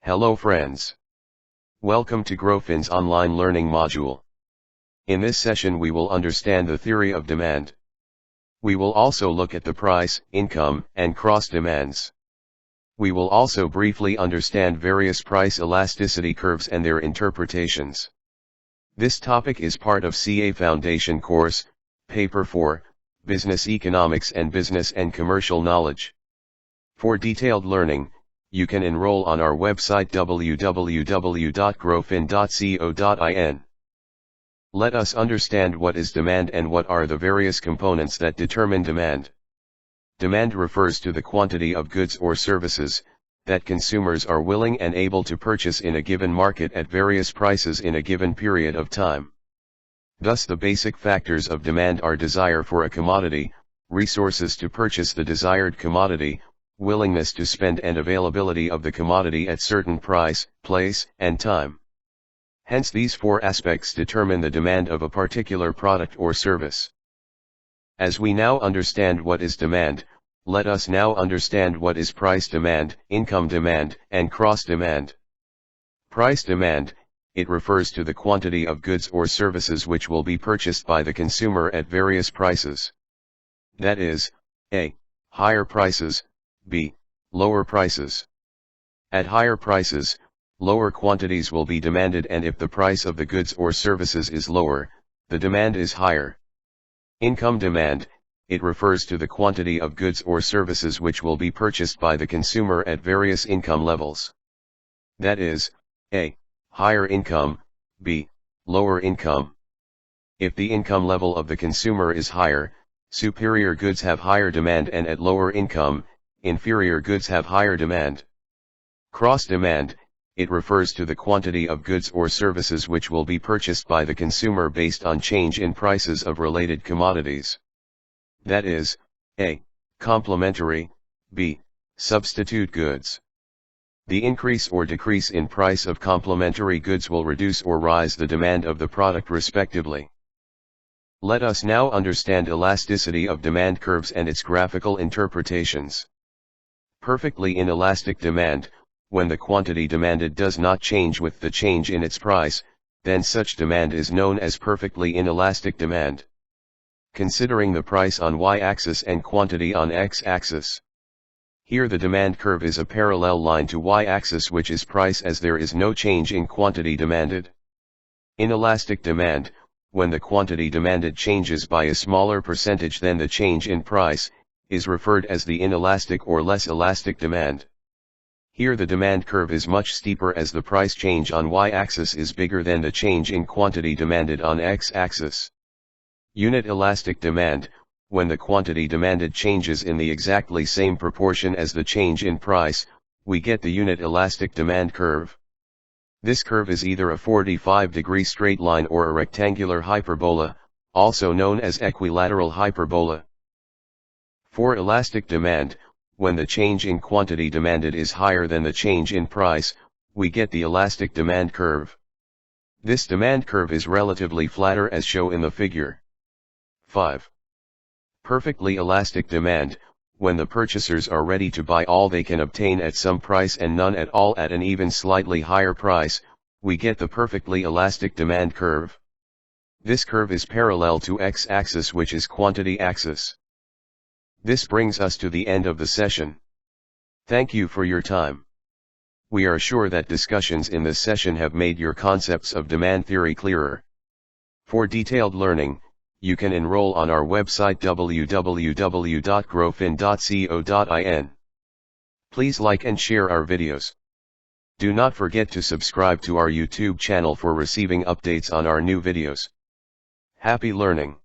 Hello friends. Welcome to GrowFin's online learning module. In this session we will understand the theory of demand. We will also look at the price, income, and cross demands. We will also briefly understand various price elasticity curves and their interpretations. This topic is part of CA Foundation course, Paper 4, Business Economics and Business and Commercial Knowledge. For detailed learning, you can enroll on our website www.growfin.co.in. Let us understand what is demand and what are the various components that determine demand. Demand refers to the quantity of goods or services that consumers are willing and able to purchase in a given market at various prices in a given period of time. Thus the basic factors of demand are desire for a commodity, resources to purchase the desired commodity, willingness to spend and availability of the commodity at certain price, place, and time. Hence these four aspects determine the demand of a particular product or service. As we now understand what is demand, let us now understand what is price demand, income demand, and cross demand. Price demand, it refers to the quantity of goods or services which will be purchased by the consumer at various prices. That is, a. higher prices, b. lower prices. At higher prices, lower quantities will be demanded, and if the price of the goods or services is lower, the demand is higher. Income demand, it refers to the quantity of goods or services which will be purchased by the consumer at various income levels. That is, a. higher income, b. lower income. If the income level of the consumer is higher, superior goods have higher demand, and at lower income, inferior goods have higher demand. Cross demand, it refers to the quantity of goods or services which will be purchased by the consumer based on change in prices of related commodities. That is, a. complementary, b. substitute goods. The increase or decrease in price of complementary goods will reduce or rise the demand of the product respectively. Let us now understand elasticity of demand curves and its graphical interpretations. Perfectly inelastic demand, when the quantity demanded does not change with the change in its price, then such demand is known as perfectly inelastic demand. Considering the price on y-axis and quantity on x-axis. Here the demand curve is a parallel line to y-axis, which is price, as there is no change in quantity demanded. Inelastic demand, when the quantity demanded changes by a smaller percentage than the change in price, is referred as the inelastic or less elastic demand. Here the demand curve is much steeper as the price change on y-axis is bigger than the change in quantity demanded on x-axis. Unit elastic demand, when the quantity demanded changes in the exactly same proportion as the change in price, we get the unit elastic demand curve. This curve is either a 45-degree straight line or a rectangular hyperbola, also known as equilateral hyperbola. For elastic demand, when the change in quantity demanded is higher than the change in price, we get the elastic demand curve. This demand curve is relatively flatter as shown in the figure. 5. Perfectly elastic demand, when the purchasers are ready to buy all they can obtain at some price and none at all at an even slightly higher price, we get the perfectly elastic demand curve. This curve is parallel to x-axis, which is quantity axis. This brings us to the end of the session. Thank you for your time. We are sure that discussions in this session have made your concepts of demand theory clearer. For detailed learning, you can enroll on our website www.growfin.co.in. Please like and share our videos. Do not forget to subscribe to our YouTube channel for receiving updates on our new videos. Happy learning!